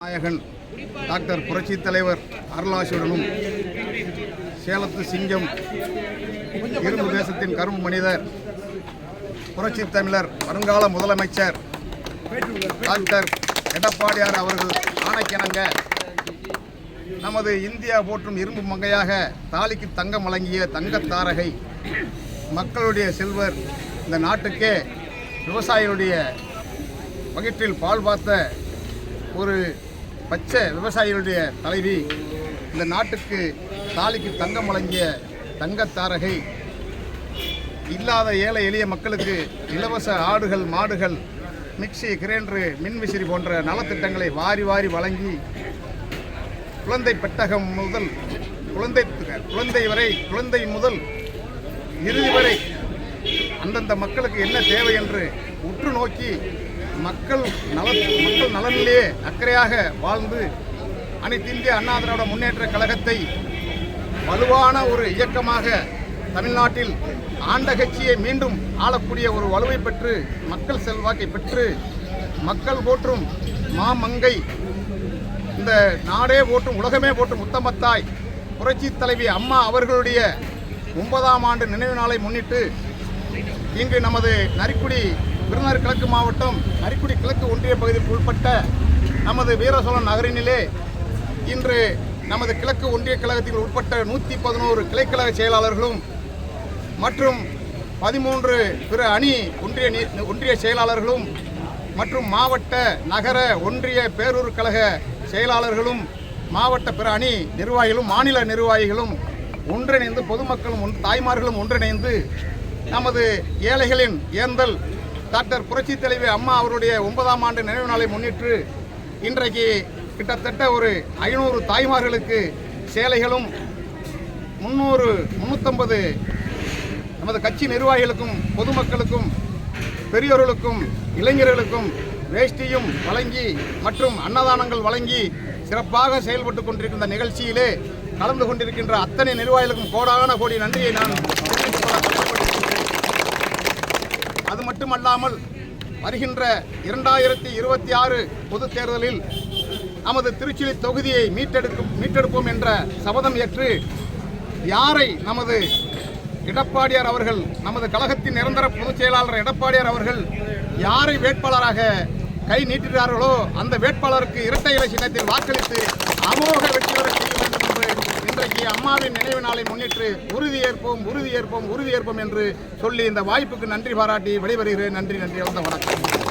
நாயகன் டாக்டர் புரட்சி தலைவர் அருளாசியுடனும் சேலத்து சிங்கம் இரும்பு தேசத்தின் கரும்பு மனிதர் புரட்சி தமிழர் வருங்கால முதலமைச்சர் டாக்டர் எடப்பாடியார் அவர்கள் ஆணைக்கிணங்க நமது இந்தியா போற்றும் இரும்பு மங்கையாக தாலிக்கு தங்கம் வழங்கிய தங்கத்தாரகை மக்களுடைய செல்வர், இந்த நாட்டுக்கே விவசாயிகளுடைய வயிற்றில் பால் பார்த்த ஒரு பச்சை விவசாயிகளுடைய தலைவி, இந்த நாட்டுக்கு தாலிக்கு தங்கம் வழங்கிய தங்கத்தாரகை, இல்லாத ஏழை எளிய மக்களுக்கு இலவச ஆடுகள் மாடுகள் மிக்சி கிரைண்டரு மின்விசிறி போன்ற நலத்திட்டங்களை வாரி வாரி வழங்கி குழந்தை பெட்டகம் முதல் குழந்தை முதல் இறுதி வரை அந்தந்த மக்களுக்கு என்ன தேவை என்று உற்று நோக்கி மக்கள் நலனிலே அக்கறையாக வாழ்ந்து அனைத்து இந்திய அண்ணா திராவிட முன்னேற்ற கழகத்தை வலுவான ஒரு இயக்கமாக தமிழ்நாட்டில் ஆண்ட கட்சியை மீண்டும் ஆளக்கூடிய ஒரு வலுவை பெற்று மக்கள் செல்வாக்கை பெற்று மக்கள் போற்றும் மாமங்கை, இந்த நாடே போற்றும் உலகமே போற்றும் உத்தமத்தாய் புரட்சி தலைவி அம்மா அவர்களுடைய 9ஆம் ஆண்டு நினைவு நாளை முன்னிட்டு இங்கு நமது நரிக்குடி விருதுநகர் கிழக்கு மாவட்டம் நரிக்குடி கிழக்கு ஒன்றிய பகுதிக்கு உட்பட்ட நமது வீரசோழன் நகரினிலே இன்று நமது கிழக்கு ஒன்றிய கழகத்தில் உட்பட்ட 111 கிளைக்கழக செயலாளர்களும் மற்றும் 13 பிற அணி ஒன்றிய செயலாளர்களும் மற்றும் மாவட்ட நகர ஒன்றிய பேரூர் கழக செயலாளர்களும் மாவட்ட பிற அணி நிர்வாகிகளும் மாநில நிர்வாகிகளும் ஒன்றிணைந்து பொதுமக்களும் தாய்மார்களும் ஒன்றிணைந்து நமது ஏழைகளின் ஏந்தல் டாக்டர் புரட்சி தலைவி அம்மா அவருடைய 9ஆம் ஆண்டு நினைவு நாளை முன்னிட்டு இன்றைக்கு கிட்டத்தட்ட ஒரு 500 தாய்மார்களுக்கு சேலைகளும் 350 நமது கட்சி நிர்வாகிகளுக்கும் பொதுமக்களுக்கும் பெரியோர்களுக்கும் இளைஞர்களுக்கும் வேஷ்டியும் வழங்கி மற்றும் அன்னதானங்கள் வழங்கி சிறப்பாக செயல்பட்டு கொண்டிருக்கின்ற நிகழ்ச்சியிலே கலந்து கொண்டிருக்கின்ற அத்தனை நிர்வாகிகளுக்கும் கோடான கோடி நன்றியை நான் அது மட்டுமல்லாமல் வருகின்ற 2026 பொதுத் தேர்தலில் நமது திருச்சுழி தொகுதியை மீட்டெடுப்போம் என்ற சபதம் ஏற்று யாரை நமது எடப்பாடியார் அவர்கள், நமது கழகத்தின் நிரந்தர பொதுச் செயலாளர் எடப்பாடியார் அவர்கள் யாரை வேட்பாளராக கை நீட்டுகிறார்களோ அந்த வேட்பாளருக்கு இரட்டை இலை சின்னத்தில் வாக்களித்து அமோக வெற்றி பெற செய்ய வேண்டும் என்று இன்றைக்கு அம்மாவின் நினைவு நாளை முன்னிட்டு உறுதியேற்போம் என்று சொல்லி இந்த வாய்ப்புக்கு நன்றி பாராட்டி விடைபெறுகிறேன். நன்றி. வணக்கம்.